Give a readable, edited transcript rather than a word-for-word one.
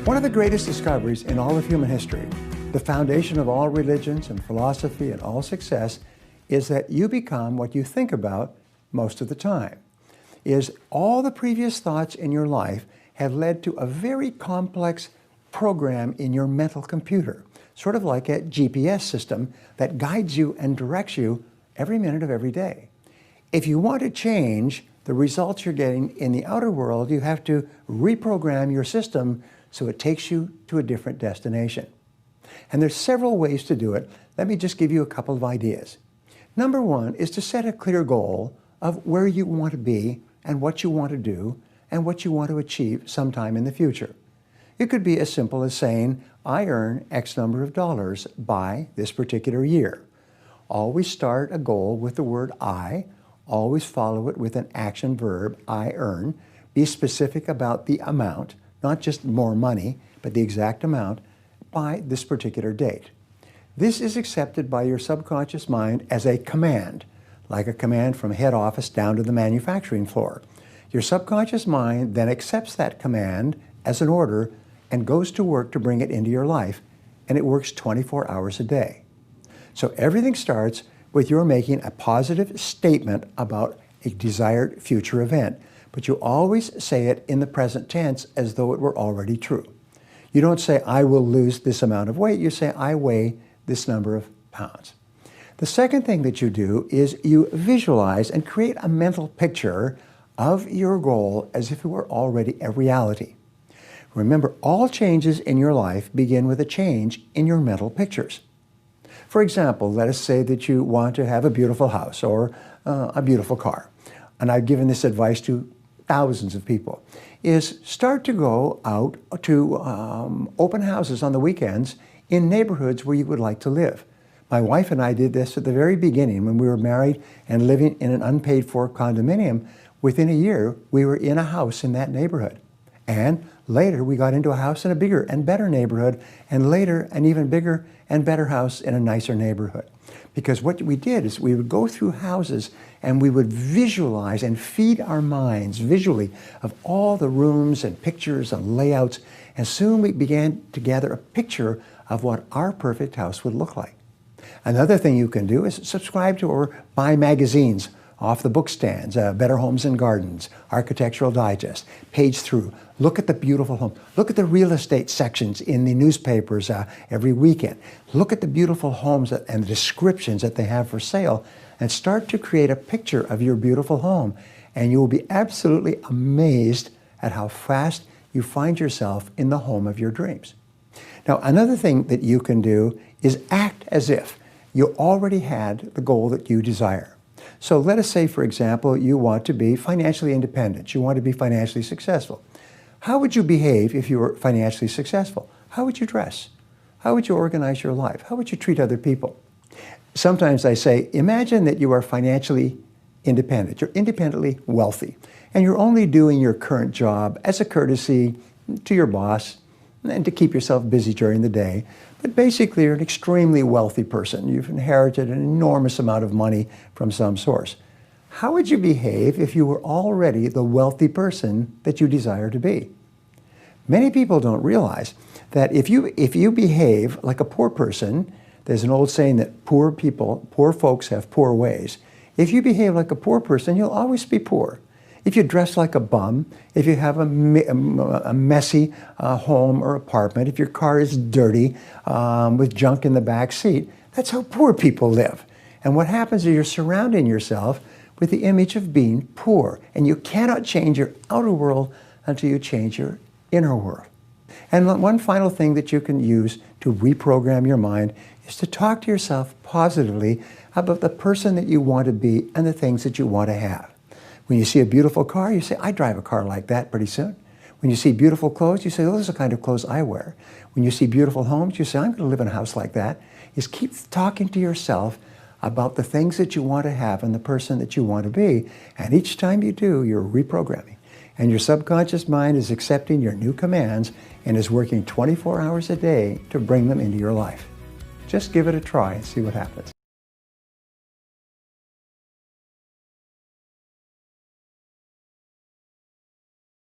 One of the greatest discoveries in all of human history, the foundation of all religions and philosophy and all success, is that you become what you think about most of the time. Is all the previous thoughts in your life have led to a very complex program in your mental computer, sort of like a GPS system that guides you and directs you every minute of every day. If you want to change the results you're getting in the outer world, you have to reprogram your system so it takes you to a different destination. And there's several ways to do it. Let me just give you a couple of ideas. Number one is to set a clear goal of where you want to be and what you want to do and what you want to achieve sometime in the future. It could be as simple as saying, I earn X number of dollars by this particular year. Always start a goal with the word I. Always follow it with an action verb, I earn. Be specific about the amount, not just more money, but the exact amount by this particular date. This is accepted by your subconscious mind as a command, like a command from head office down to the manufacturing floor. Your subconscious mind then accepts that command as an order and goes to work to bring it into your life, and it works 24 hours a day. So everything starts with your making a positive statement about a desired future event, but you always say it in the present tense as though it were already true. You don't say, I will lose this amount of weight. You say, I weigh this number of pounds. The second thing that you do is you visualize and create a mental picture of your goal as if it were already a reality. Remember, all changes in your life begin with a change in your mental pictures. For example, let us say that you want to have a beautiful house or a beautiful car. And I've given this advice to thousands of people, is start to go out to open houses on the weekends in neighborhoods where you would like to live. My wife and I did this at the very beginning when we were married and living in an unpaid-for condominium. Within a year, we were in a house in that neighborhood. And later, we got into a house in a bigger and better neighborhood, and later, an even bigger and better house in a nicer neighborhood. Because what we did is we would go through houses and we would visualize and feed our minds visually of all the rooms and pictures and layouts, and soon we began to gather a picture of what our perfect house would look like. Another thing you can do is subscribe to or buy magazines off the book stands, Better Homes and Gardens, Architectural Digest, page through. Look at the beautiful home. Look at the real estate sections in the newspapers every weekend. Look at the beautiful homes and the descriptions that they have for sale, and start to create a picture of your beautiful home. And you will be absolutely amazed at how fast you find yourself in the home of your dreams. Now, another thing that you can do is act as if you already had the goal that you desire. So let us say, for example, you want to be financially independent. You want to be financially successful. How would you behave if you were financially successful? How would you dress? How would you organize your life? How would you treat other people? Sometimes I say, imagine that you are financially independent. You're independently wealthy, and you're only doing your current job as a courtesy to your boss and to keep yourself busy during the day. But basically, you're an extremely wealthy person. You've inherited an enormous amount of money from some source. How would you behave if you were already the wealthy person that you desire to be? Many people don't realize that if you behave like a poor person, there's an old saying that poor folks have poor ways. If you behave like a poor person, you'll always be poor. If you dress like a bum, if you have a messy home or apartment, if your car is dirty with junk in the back seat, that's how poor people live. And what happens is you're surrounding yourself with the image of being poor. And you cannot change your outer world until you change your inner world. And one final thing that you can use to reprogram your mind is to talk to yourself positively about the person that you want to be and the things that you want to have. When you see a beautiful car, you say, I drive a car like that pretty soon. When you see beautiful clothes, you say, those are the kind of clothes I wear. When you see beautiful homes, you say, I'm going to live in a house like that. Just keep talking to yourself about the things that you want to have and the person that you want to be. And each time you do, you're reprogramming. And your subconscious mind is accepting your new commands and is working 24 hours a day to bring them into your life. Just give it a try and see what happens.